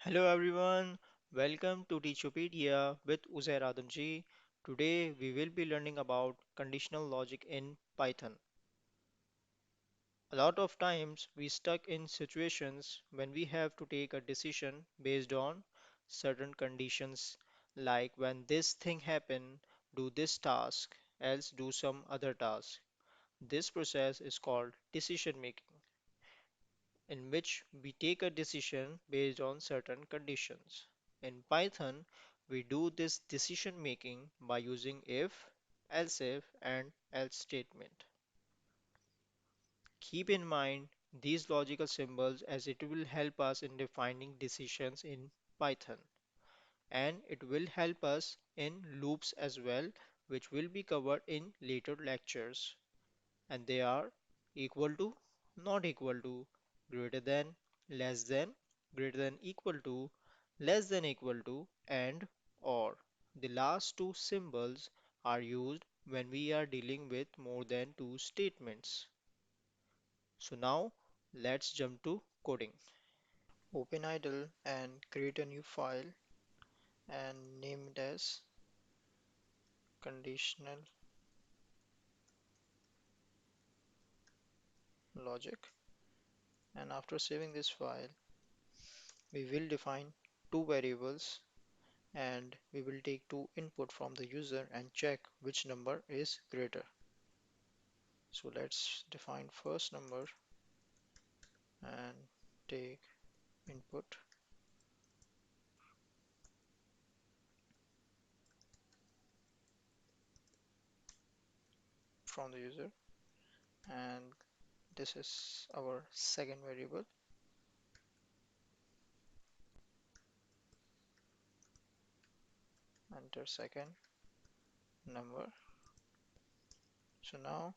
Hello everyone, welcome to Teachopedia with Uzair Adamji. Today we will be learning about conditional logic in Python. A lot of times we stuck in situations when we have to take a decision based on certain conditions, like when this thing happen, do this task, else do some other task. This process is called decision making, in which we take a decision based on certain conditions. In Python, we do this decision making by using if, and else statement. Keep in mind these logical symbols as it will help us in defining decisions in Python, and it will help us in loops as well, which will be covered in later lectures. And they are equal to, not equal to, greater than, less than, greater than equal to, less than equal to, and or. The last two symbols are used when we are dealing with more than two statements. So now let's jump to coding. Open idle and create a new file and name it as conditional logic. And after saving this file, we will define two variables and we will take two input from the user and check which number is greater. So let's define first number and take input from the user, and this is our second variable. Enter second number. So now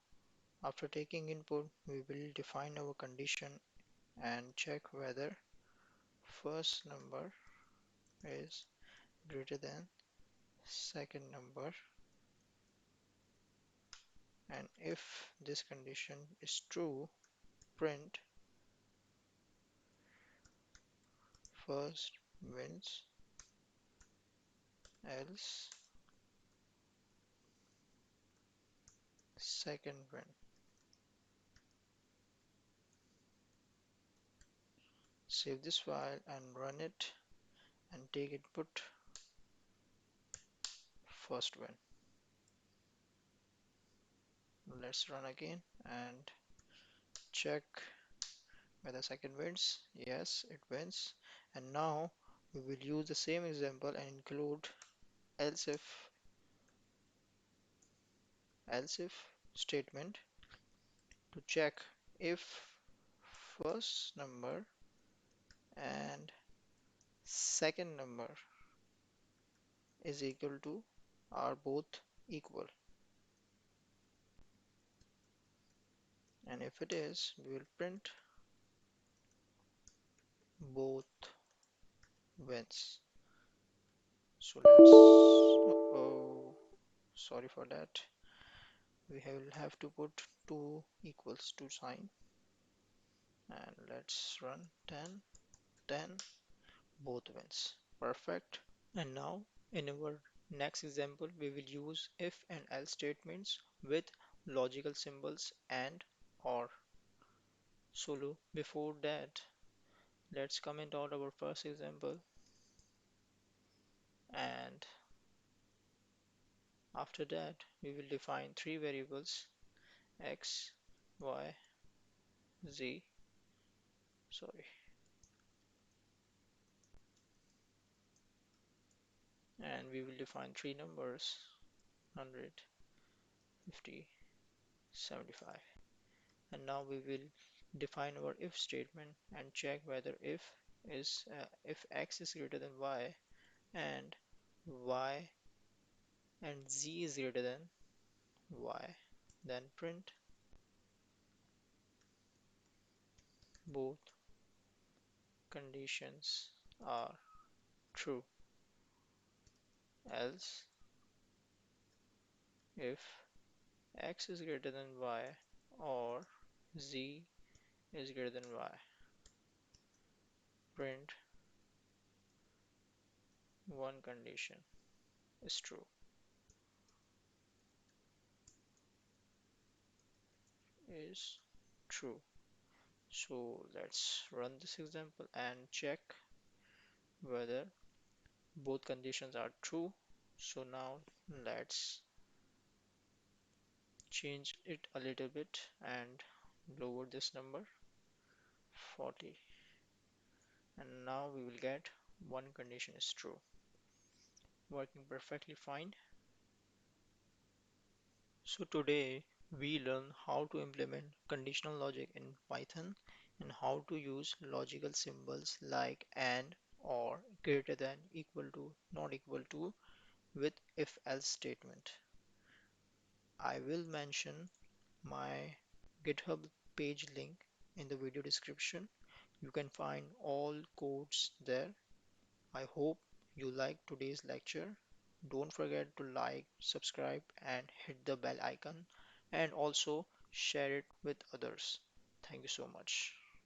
after taking input we will define our condition and check whether first number is greater than second number, and if this condition is true, print first wins, else second win. Save this file and run it and take input first win. Let's run again and check whether second wins. Yes, it wins. And now we will use the same example and include else if statement to check if first number and second number is equal to, are both equal, and if it is we will print both wins. So let's, oh, sorry for that, we will have to put two equals to sign, and let's run 10 10, both wins. Perfect. And now in our next example we will use if and else statements with logical symbols and or. So before that, let's comment out our first example, and after that we will define three variables: x, y, z, sorry, and we will define three numbers: 100, 50, 75. And now we will define our if statement and check whether if x is greater than and y and z is greater than y, then print both conditions are true, else if x is greater than y or z is greater than y, print one condition is true. Is true. So let's run this example and check whether both conditions are true. So now let's change it a little bit and lower this number 40, and now we will get one condition is true, working perfectly fine. So today we learn how to implement conditional logic in Python and how to use logical symbols like and, or, greater than, equal to, not equal to with if else statement. I will mention my GitHub page link in the video description. You can find all codes there. I hope you liked today's lecture. Don't forget to like, subscribe, and hit the bell icon, and also share it with others. Thank you so much.